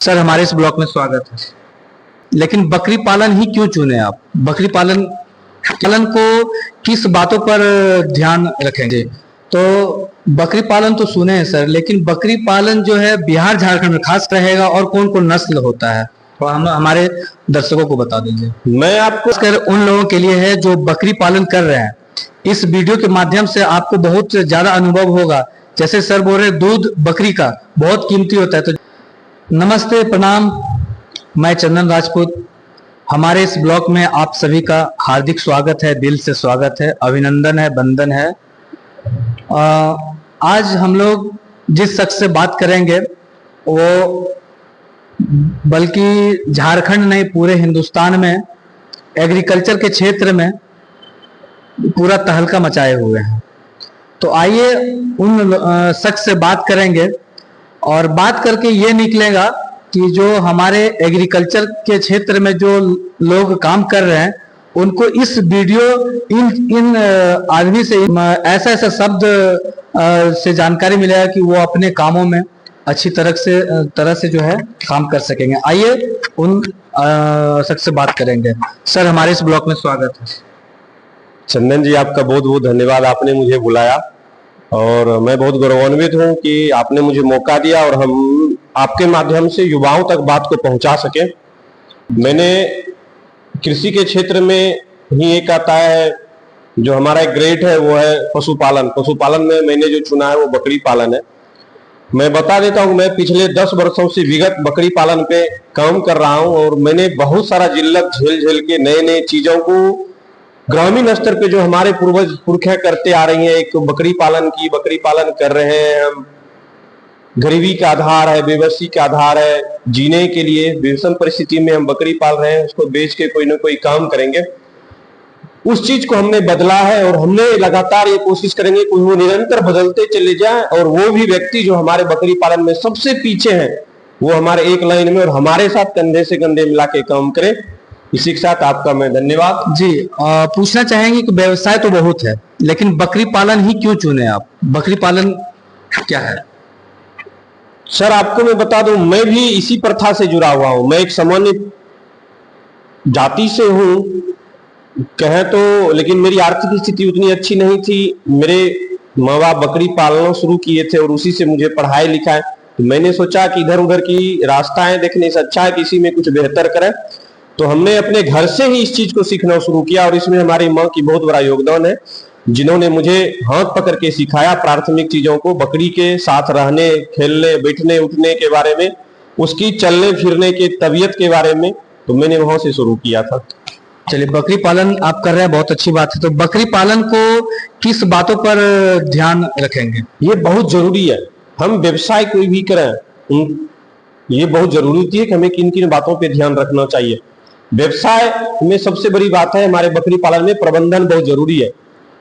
Sir, हमारे इस blog में स्वागत है। लेकिन बकरी पालन ही क्यों चुने आप? बकरी पालन पालन को किस बातों पर ध्यान रखेंगे? तो बकरी पालन तो सुने हैं सर, लेकिन बकरी पालन जो है बिहार झारखंड में खास रहेगा और कौन कौन नस्ल होता है, तो हम हमारे दर्शकों को बता दीजिए। मैं आपको खासकर उन लोगों के लिए है जो बकरी पालन कर रहे हैं। इस वीडियो के माध्यम से आपको बहुत ज्यादा अनुभव होगा। जैसे सर बोल रहे, दूध बकरी का बहुत कीमती होता है। तो नमस्ते, प्रणाम, मैं चंदन राजपूत। हमारे इस ब्लॉग में आप सभी का हार्दिक स्वागत है, दिल से स्वागत है, अभिनंदन है, बंदन है। आज हम लोग जिस शख्स से बात करेंगे वो बल्कि झारखंड नहीं पूरे हिंदुस्तान में एग्रीकल्चर के क्षेत्र में पूरा तहलका मचाए हुए हैं। तो आइए उन शख्स से बात करेंगे और बात करके ये निकलेगा कि जो हमारे एग्रीकल्चर के क्षेत्र में जो लोग काम कर रहे हैं उनको इस वीडियो इन आदमी से ऐसा ऐसा शब्द से जानकारी मिलेगा कि वो अपने कामों में अच्छी तरह से जो है काम कर सकेंगे। आइए उन शख्स से बात करेंगे। सर, हमारे इस ब्लॉग में स्वागत है। चंदन जी, आपका बहुत बहुत धन्यवाद, आपने मुझे बुलाया और मैं बहुत गौरवान्वित हूं कि आपने मुझे मौका दिया और हम आपके माध्यम से युवाओं तक बात को पहुंचा सके। मैंने कृषि के क्षेत्र में ही एक आता है जो हमारा एक ग्रेड है, वो है पशुपालन। पशुपालन में मैंने जो चुना है वो बकरी पालन है। मैं बता देता हूं, मैं पिछले 10 वर्षों से विगत बकरी पालन पे काम कर रहा हूं और मैंने बहुत सारा जिल्लत झेल झेल के नए नए चीजों को ग्रामीण स्तर पे जो हमारे पूर्वज पुरखे करते आ रही हैं, एक बकरी पालन कर रहे हैं हम। गरीबी का आधार है, बेबसी का आधार है, जीने के लिए विषम परिस्थिति में हम बकरी पाल रहे हैं, उसको बेच के कोई ना कोई काम करेंगे। उस चीज को हमने बदला है और हमने लगातार ये कोशिश करेंगे कि वो निरंतर बदलते चले जाएं और वो भी व्यक्ति जो हमारे बकरी पालन में सबसे पीछे हैं वो हमारे एक लाइन में और हमारे साथ कंधे से कंधे मिला के काम करें। इसी के साथ आपका मैं धन्यवाद। जी, पूछना चाहेंगे कि व्यवसाय तो बहुत है लेकिन बकरी पालन ही क्यों चुने आप? बकरी पालन क्या है? सर, आपको मैं बता दूं, मैं भी इसी प्रथा से जुड़ा हुआ हूं। मैं एक सामान्य जाति से हूं कहें तो, लेकिन मेरी आर्थिक स्थिति उतनी अच्छी नहीं थी। मेरे माँ बाप बकरी पालना शुरू किए थे और उसी से मुझे पढ़ाई लिखाई। तो मैंने सोचा कि इधर उधर की रास्ताएं देखने से अच्छा है कि इसी में कुछ बेहतर करें। तो हमने अपने घर से ही इस चीज को सीखना शुरू किया और इसमें हमारी माँ की बहुत बड़ा योगदान है, जिन्होंने मुझे हाथ पकड़ के सिखाया प्राथमिक चीजों को, बकरी के साथ रहने, खेलने, बैठने, उठने के बारे में, उसकी चलने फिरने के तबीयत के बारे में। तो मैंने वहां से शुरू किया था। चलिए, बकरी पालन आप कर रहे हैं, बहुत अच्छी बात है। तो बकरी पालन को किस बातों पर ध्यान रखेंगे? ये बहुत जरूरी है। हम व्यवसाय कोई भी करें, ये बहुत जरूरी होती है कि हमें किन किन बातों पर ध्यान रखना चाहिए। व्यवसाय में सबसे बड़ी बात है हमारे बकरी पालन में प्रबंधन बहुत जरूरी है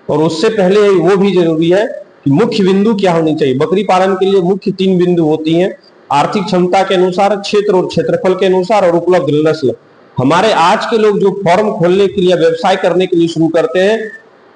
और उससे पहले वो भी जरूरी है कि मुख्य बिंदु क्या होनी चाहिए। बकरी पालन के लिए मुख्य 3 बिंदु होती हैं: आर्थिक क्षमता के अनुसार, क्षेत्र और क्षेत्रफल के अनुसार और उपलब्ध नस्ल। हमारे आज के लोग जो फॉर्म खोलने के लिए, व्यवसाय करने के लिए शुरू करते हैं,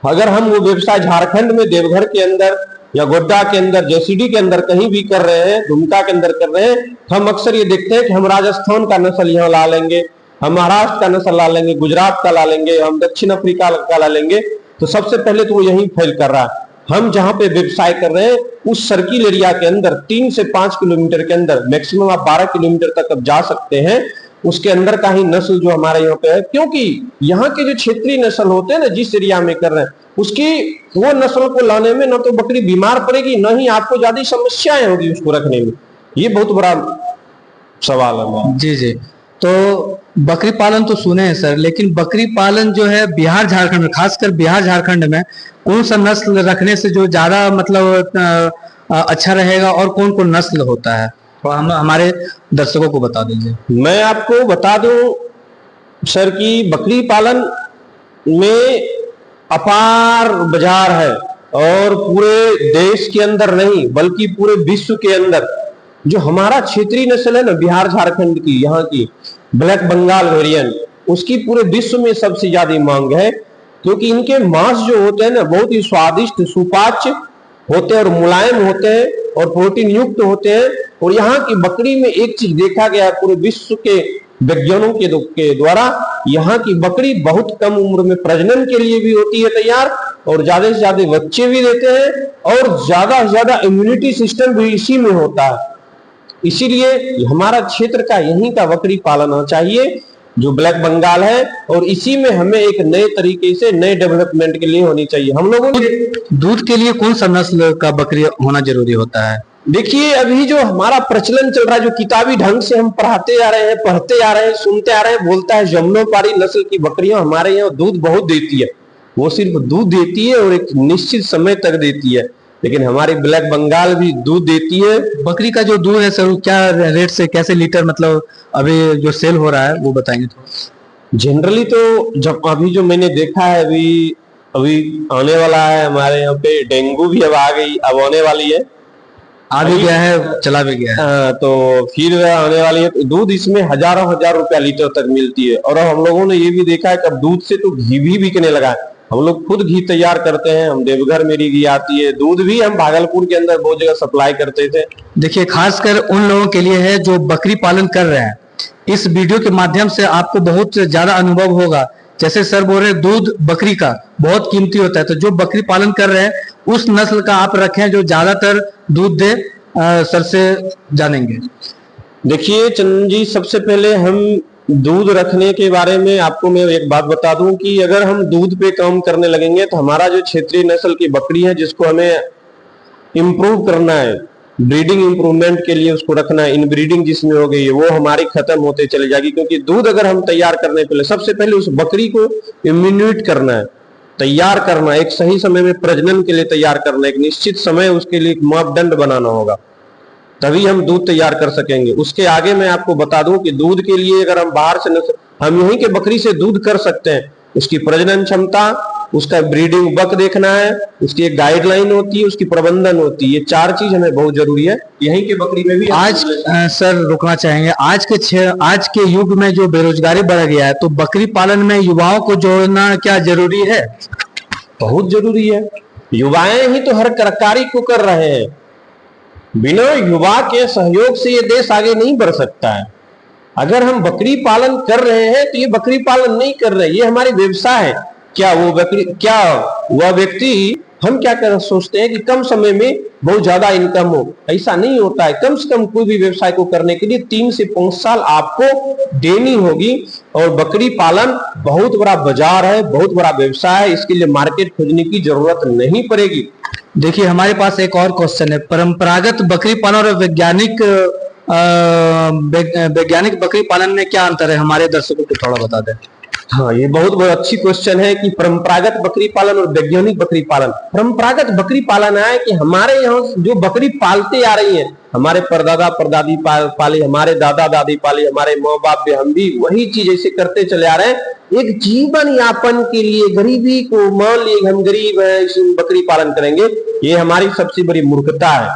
अगर हम वो व्यवसाय झारखंड में देवघर के अंदर या गोड्डा के अंदर, जसीडीह के अंदर कहीं भी कर रहे हैं, दुमका के अंदर कर रहे हैं, हम अक्सर ये देखते हैं कि हम राजस्थान का नस्ल यहाँ ला लेंगे, हम महाराष्ट्र का नस्ल ला लेंगे, गुजरात का ला लेंगे, हम दक्षिण अफ्रीका का ला लेंगे। तो सबसे पहले तो वो यही फेल कर रहा है। हम जहां पे व्यवसाय कर रहे हैं उस सर्किल एरिया के अंदर 3 से 5 किलोमीटर के अंदर, मैक्सिमम आप 12 किलोमीटर तक अब जा सकते हैं, उसके अंदर का ही नस्ल जो हमारे यहाँ पे है। क्योंकि यहाँ के जो क्षेत्रीय नस्ल होते हैं ना, जिस एरिया में कर रहे हैं, उसकी वो नस्ल को लाने में न तो बकरी बीमार पड़ेगी, न ही आपको ज्यादा समस्याएं होगी उसको रखने में। ये बहुत बड़ा सवाल है। जी जी, तो बकरी पालन तो सुने हैं सर, लेकिन बकरी पालन जो है बिहार झारखंड में, खासकर बिहार झारखंड में कौन सा नस्ल रखने से जो ज्यादा मतलब अच्छा रहेगा और कौन कौन नस्ल होता है, तो हम हमारे दर्शकों को बता दीजिए। मैं आपको बता दूं सर कि बकरी पालन में अपार बाजार है और पूरे देश के अंदर नहीं बल्कि पूरे विश्व के अंदर जो हमारा क्षेत्रीय नस्ल है ना, बिहार झारखंड की, यहाँ की ब्लैक बंगाल वेरिएंट, उसकी पूरे विश्व में सबसे ज्यादा मांग है। क्योंकि इनके मांस जो होते हैं ना बहुत ही स्वादिष्ट, सुपाच्य होते हैं और मुलायम होते हैं और प्रोटीन युक्त होते हैं। और यहाँ की बकरी में एक चीज देखा गया है पूरे विश्व के वैज्ञानिकों के द्वारा, यहाँ की बकरी बहुत कम उम्र में प्रजनन के लिए भी होती है तैयार, और ज्यादा से ज्यादा बच्चे भी देते हैं, और ज्यादा से ज्यादा इम्यूनिटी सिस्टम भी इसी में होता है। इसीलिए हमारा क्षेत्र का यहीं का बकरी पालन होना चाहिए जो ब्लैक बंगाल है, और इसी में हमें एक नए तरीके से नए डेवलपमेंट के लिए होनी चाहिए। हम लोगों ने दूध के लिए कौन सा नस्ल का बकरी होना जरूरी होता है? देखिए, अभी जो हमारा प्रचलन चल रहा है, जो किताबी ढंग से हम पढ़ाते आ रहे हैं, पढ़ते आ रहे हैं, सुनते आ रहे हैं, बोलता है जमुनापारी नस्ल की बकरियां हमारे यहाँ दूध बहुत देती है। वो सिर्फ दूध देती है और एक निश्चित समय तक देती है, लेकिन हमारी ब्लैक बंगाल भी दूध देती है। बकरी का जो दूध है सर, वो क्या रेट से कैसे लीटर मतलब अभी जो सेल हो रहा है वो बताएंगे थोड़ा। जनरली तो जब अभी जो मैंने देखा है, अभी आने वाला है हमारे यहाँ पे डेंगू भी अब आ गई, अब आने वाली है, आ भी गया है, चला भी गया है, तो फिर आने वाली है। तो दूध इसमें हजारों हजार रुपया लीटर तक मिलती है। और हम लोगों ने ये भी देखा है कि अब दूध से तो घी भी बिकने लगा है। हम लोग खुद घी तैयार करते हैं, हम देवघर मेरी घी आती है, दूध भी हम भागलपुर के अंदर बहुत जगह सप्लाई करते थे। देखिए, खासकर उन लोगों के लिए है जो बकरी पालन कर रहे हैं। इस वीडियो के माध्यम से आपको बहुत ज्यादा अनुभव होगा। जैसे सर बोल रहे, दूध बकरी का बहुत कीमती होता है, तो जो बकरी पालन कर रहे हैं उस नस्ल का आप रखें जो ज्यादातर दूध दे। सर से जानेंगे। देखिए चंदन जी, सबसे पहले हम दूध रखने के बारे में आपको मैं एक बात बता दूं कि अगर हम दूध पे काम करने लगेंगे तो हमारा जो क्षेत्रीय नस्ल की बकरी है, जिसको हमें इम्प्रूव करना है, ब्रीडिंग इंप्रूवमेंट के लिए उसको रखना है, इन ब्रीडिंग जिसमें हो गई है वो हमारी खत्म होते चली जाएगी। क्योंकि दूध अगर हम तैयार करने पहले सबसे पहले उस बकरी को इम्यूनेट करना है, तैयार करना, एक सही समय में प्रजनन के लिए तैयार करना, एक निश्चित समय उसके लिए एक मापदंड बनाना होगा, तभी हम दूध तैयार कर सकेंगे। उसके आगे मैं आपको बता दूं कि दूध के लिए अगर हम बाहर से हम यहीं के बकरी से दूध कर सकते हैं। उसकी प्रजनन क्षमता, उसका ब्रीडिंग बक देखना है, उसकी एक गाइडलाइन होती है, उसकी प्रबंधन होती है, ये चार चीज हमें बहुत जरूरी है। यहीं के बकरी में भी आज सर रुकना चाहेंगे, आज के युग में जो बेरोजगारी बढ़ गया है, तो बकरी पालन में युवाओं को जोड़ना क्या जरूरी है? बहुत जरूरी है। युवाएं ही तो हर कार्य को कर रहे हैं। बिना युवा के सहयोग से ये देश आगे नहीं बढ़ सकता है। अगर हम बकरी पालन कर रहे हैं तो ये बकरी पालन नहीं कर रहे, ये हमारे व्यवसाय है। क्या वह व्यक्ति, हम क्या कर सोचते हैं कि कम समय में बहुत ज्यादा इनकम हो, ऐसा नहीं होता है। कम से कम कोई भी व्यवसाय को करने के लिए 3 से 5 साल आपको देनी होगी। और बकरी पालन बहुत बड़ा बाजार है, बहुत बड़ा व्यवसाय है, इसके लिए मार्केट खोजने की जरूरत नहीं पड़ेगी। देखिए, हमारे पास एक और क्वेश्चन है, परंपरागत बकरी पालन और वैज्ञानिक बकरी पालन में क्या अंतर है? हमारे दर्शकों को थोड़ा बता दें। हाँ, ये बहुत अच्छी क्वेश्चन है कि परंपरागत बकरी पालन और वैज्ञानिक बकरी पालन। परंपरागत बकरी पालन है कि हमारे यहाँ जो बकरी पालते आ रही है, हमारे परदादा परदादी पाले, हमारे दादा दादी पाले, हमारे माँ बाप भी, हम भी वही चीज ऐसे करते चले आ रहे हैं। एक जीवन यापन के लिए, गरीबी को मान लिए हम गरीब हैं, इसमें बकरी पालन करेंगे, ये हमारी सबसे बड़ी मूर्खता है।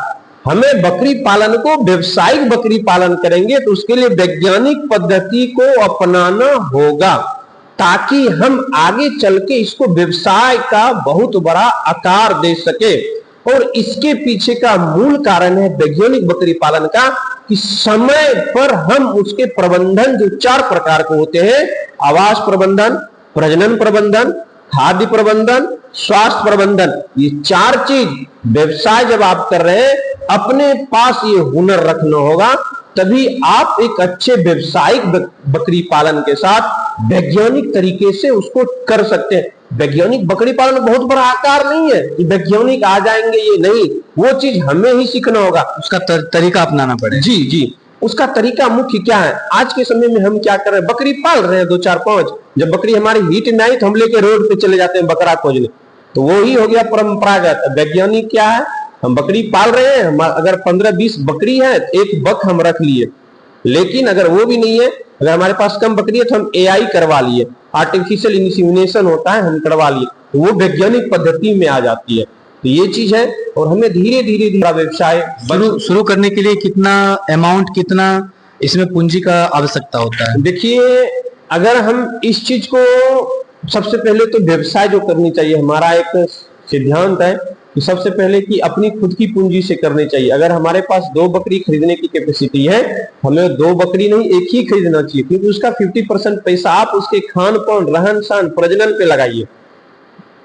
हमें बकरी पालन को व्यवसायिक बकरी पालन करेंगे तो उसके लिए वैज्ञानिक पद्धति को अपनाना होगा, ताकि हम आगे चल के इसको व्यवसाय का बहुत बड़ा आकार दे सके। और इसके पीछे का मूल कारण है वैज्ञानिक बकरी पालन का, कि समय पर हम उसके प्रबंधन जो 4 प्रकार के होते हैं, आवास प्रबंधन, प्रजनन प्रबंधन, खाद्य प्रबंधन, स्वास्थ्य प्रबंधन, ये 4 चीज व्यवसाय जब आप कर रहे हैं, अपने पास ये हुनर रखना होगा, तभी आप एक अच्छे व्यवसायिक बकरी पालन के साथ वैज्ञानिक तरीके से उसको कर सकते हैं। वैज्ञानिक बकरी पालन बहुत बड़ा आकार नहीं है कि वैज्ञानिक आ जाएंगे, ये नहीं, वो चीज हमें ही सीखना होगा, उसका तरीका अपनाना पड़ेगा। जी जी, उसका तरीका मुख्य क्या है? आज के समय में हम क्या कर रहे हैं, बकरी पाल रहे हैं 2 4 5, जब बकरी हमारी हिट नहीं तो हम लेके रोड पे चले जाते हैं बकरा खोजने, तो वो ही हो गया परंपरागत। वैज्ञानिक क्या है, हम बकरी पाल रहे हैं, अगर 15-20 बकरी है, एक बक हम रख लिए, लेकिन अगर वो भी नहीं है, अगर हमारे पास कम बकरी है तो हम एआई करवा लिए, आर्टिफिशियल इंसेमिनेशन होता है, हम करवा लिए, तो वो वैज्ञानिक पद्धति में आ जाती है। तो ये चीज है, और हमें धीरे धीरे व्यवसाय शुरू करने के लिए कितना अमाउंट, कितना इसमें पूंजी का आवश्यकता होता है? देखिए, अगर हम इस चीज को सबसे पहले तो व्यवसाय जो करनी चाहिए, हमारा एक सिद्धांत है तो सबसे पहले कि अपनी खुद की पूंजी से करनी चाहिए। अगर हमारे पास 2 बकरी खरीदने की कैपेसिटी है, हमें 2 बकरी नहीं एक ही खरीदना चाहिए, क्योंकि उसका 50% पैसा आप उसके खान पान, रहन सहन, प्रजनन पे लगाइए।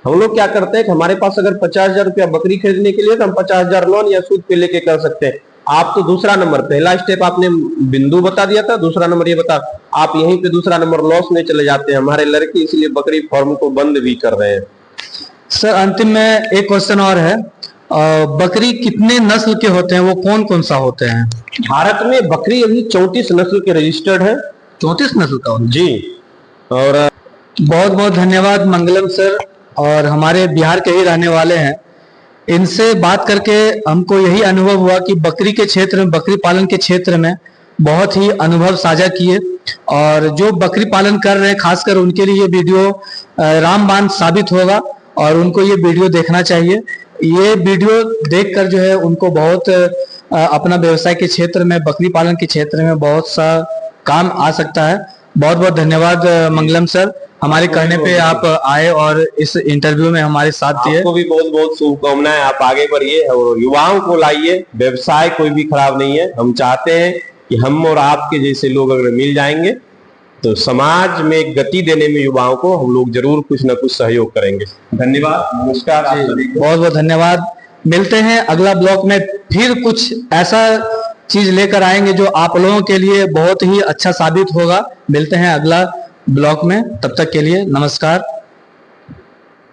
हम लोग क्या करते हैं कि हमारे पास अगर 50,000 रुपया बकरी खरीदने के लिए तो हम 50,000 लोन या सूद पे लेके कर सकते हैं। आप तो दूसरा नंबर, पहला स्टेप आपने बिंदु बता दिया था, दूसरा नंबर ये बता, आप यहीं पे दूसरा नंबर लॉस में चले जाते हैं। हमारे लड़के इसलिए बकरी फार्म को बंद भी कर रहे हैं। सर अंतिम में एक क्वेश्चन और है, बकरी कितने नस्ल के होते हैं, वो कौन कौन सा होते हैं? भारत में बकरी अभी 34 नस्ल के रजिस्टर्ड है। 34 नस्ल का होता है जी। और बहुत बहुत धन्यवाद मंगलम सर, और हमारे बिहार के ही रहने वाले हैं। इनसे बात करके हमको यही अनुभव हुआ कि बकरी के क्षेत्र में, बकरी पालन के क्षेत्र में बहुत ही अनुभव साझा किए, और जो बकरी पालन कर रहे हैं खासकर उनके लिए ये वीडियो रामबाण साबित होगा, और उनको ये वीडियो देखना चाहिए। ये वीडियो देखकर जो है उनको बहुत अपना व्यवसाय के क्षेत्र में, बकरी पालन के क्षेत्र में बहुत सा काम आ सकता है। बहुत बहुत धन्यवाद मंगलम सर, हमारे कहने पे आप आए और इस इंटरव्यू में हमारे साथ दिए। आपको भी बहुत बहुत शुभकामनाएं, आप आगे बढ़िए और युवाओं को लाइए। व्यवसाय कोई भी खराब नहीं है। हम चाहते हैं कि हम और आपके जैसे लोग अगर मिल जाएंगे तो समाज में गति देने में युवाओं को हम लोग जरूर कुछ ना कुछ सहयोग करेंगे। धन्यवाद, नमस्कार आप सभी को। बहुत बहुत धन्यवाद। मिलते हैं अगला ब्लॉग में, फिर कुछ ऐसा चीज लेकर आएंगे जो आप लोगों के लिए बहुत ही अच्छा साबित होगा। मिलते हैं अगला ब्लॉग में, तब तक के लिए नमस्कार।